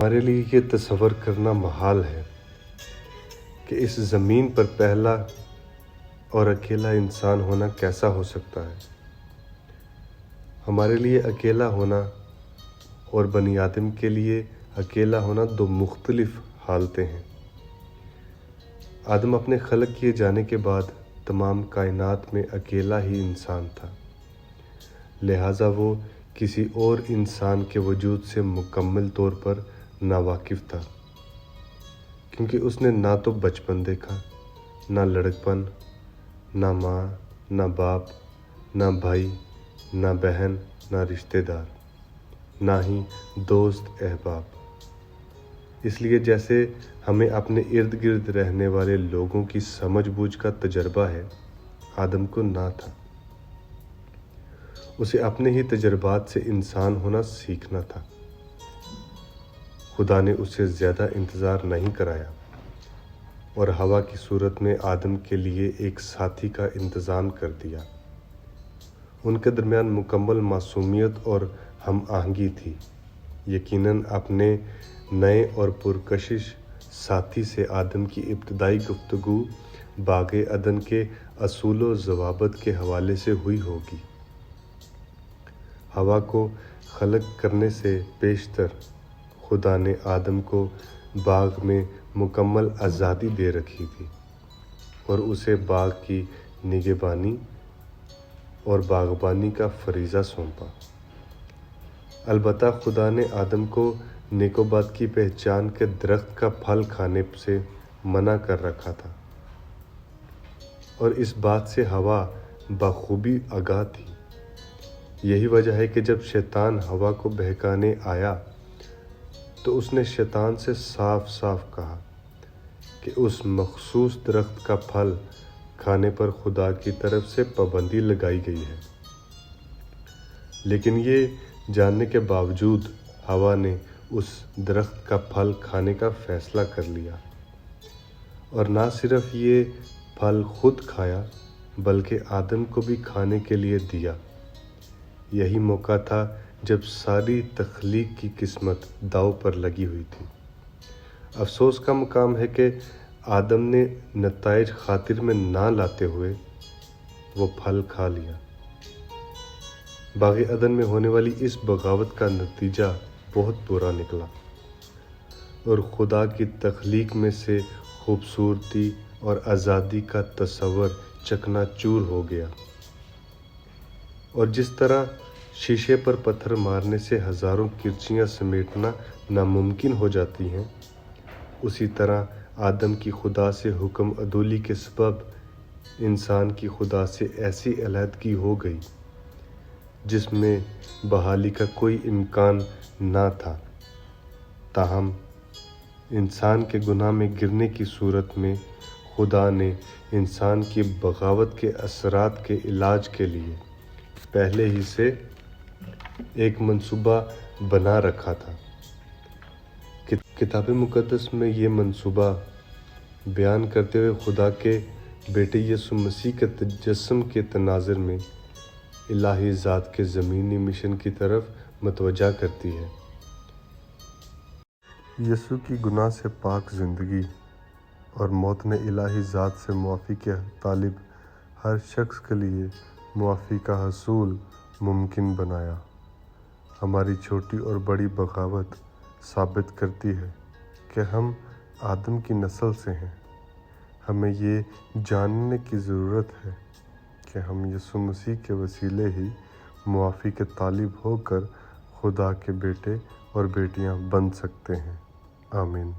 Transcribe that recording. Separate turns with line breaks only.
ہمارے لیے یہ تصور کرنا محال ہے کہ اس زمین پر پہلا اور اکیلا انسان ہونا کیسا ہو سکتا ہے۔ ہمارے لیے اکیلا ہونا اور بنی آدم کے لیے اکیلا ہونا دو مختلف حالتیں ہیں۔ آدم اپنے خلق کیے جانے کے بعد تمام کائنات میں اکیلا ہی انسان تھا، لہٰذا وہ کسی اور انسان کے وجود سے مکمل طور پر ناواقف تھا، کیونکہ اس نے نہ تو بچپن دیکھا، نہ لڑکپن، نہ ماں، نہ باپ، نہ بھائی، نہ بہن، نہ رشتہ دار، نہ ہی دوست احباب۔ اس لیے جیسے ہمیں اپنے ارد گرد رہنے والے لوگوں کی سمجھ بوجھ کا تجربہ ہے، آدم کو نہ تھا۔ اسے اپنے ہی تجربات سے انسان ہونا سیکھنا تھا۔ خدا نے اسے زیادہ انتظار نہیں کرایا اور ہوا کی صورت میں آدم کے لیے ایک ساتھی کا انتظام کر دیا۔ ان کے درمیان مکمل معصومیت اور ہم آہنگی تھی۔ یقیناً اپنے نئے اور پرکشش ساتھی سے آدم کی ابتدائی گفتگو باغ عدن کے اصول و ضوابط کے حوالے سے ہوئی ہوگی۔ ہوا کو خلق کرنے سے پیشتر خدا نے آدم کو باغ میں مکمل آزادی دے رکھی تھی اور اسے باغ کی نگہبانی اور باغبانی کا فریضہ سونپا۔ البتہ خدا نے آدم کو نیک و بد کی پہچان کے درخت کا پھل کھانے سے منع کر رکھا تھا، اور اس بات سے ہوا بخوبی آگاہ تھی۔ یہی وجہ ہے کہ جب شیطان ہوا کو بہکانے آیا تو اس نے شیطان سے صاف صاف کہا کہ اس مخصوص درخت کا پھل کھانے پر خدا کی طرف سے پابندی لگائی گئی ہے۔ لیکن یہ جاننے کے باوجود ہوا نے اس درخت کا پھل کھانے کا فیصلہ کر لیا، اور نہ صرف یہ پھل خود کھایا بلکہ آدم کو بھی کھانے کے لیے دیا۔ یہی موقع تھا جب ساری تخلیق کی قسمت داؤ پر لگی ہوئی تھی۔ افسوس کا مقام ہے کہ آدم نے نتائج خاطر میں نہ لاتے ہوئے وہ پھل کھا لیا۔ باغ عدن میں ہونے والی اس بغاوت کا نتیجہ بہت برا نکلا، اور خدا کی تخلیق میں سے خوبصورتی اور آزادی کا تصور چکنا چور ہو گیا۔ اور جس طرح شیشے پر پتھر مارنے سے ہزاروں کرچیاں سمیٹنا ناممکن ہو جاتی ہیں، اسی طرح آدم کی خدا سے حکم عدولی کے سبب انسان کی خدا سے ایسی علیحدگی ہو گئی جس میں بحالی کا کوئی امکان نہ تھا۔ تاہم انسان کے گناہ میں گرنے کی صورت میں خدا نے انسان کی بغاوت کے اثرات کے علاج کے لیے پہلے ہی سے ایک منصوبہ بنا رکھا تھا۔ کتاب مقدس میں یہ منصوبہ بیان کرتے ہوئے خدا کے بیٹے یسوع مسیح کے تجسم کے تناظر میں الہی ذات کے زمینی مشن کی طرف متوجہ کرتی ہے۔ یسوع کی گناہ سے پاک زندگی اور موت نے الہی ذات سے معافی کے طالب ہر شخص کے لیے معافی کا حصول ممکن بنایا۔ ہماری چھوٹی اور بڑی بغاوت ثابت کرتی ہے کہ ہم آدم کی نسل سے ہیں۔ ہمیں یہ جاننے کی ضرورت ہے کہ ہم یسوع مسیح کے وسیلے ہی معافی کے طالب ہو کر خدا کے بیٹے اور بیٹیاں بن سکتے ہیں۔ آمین۔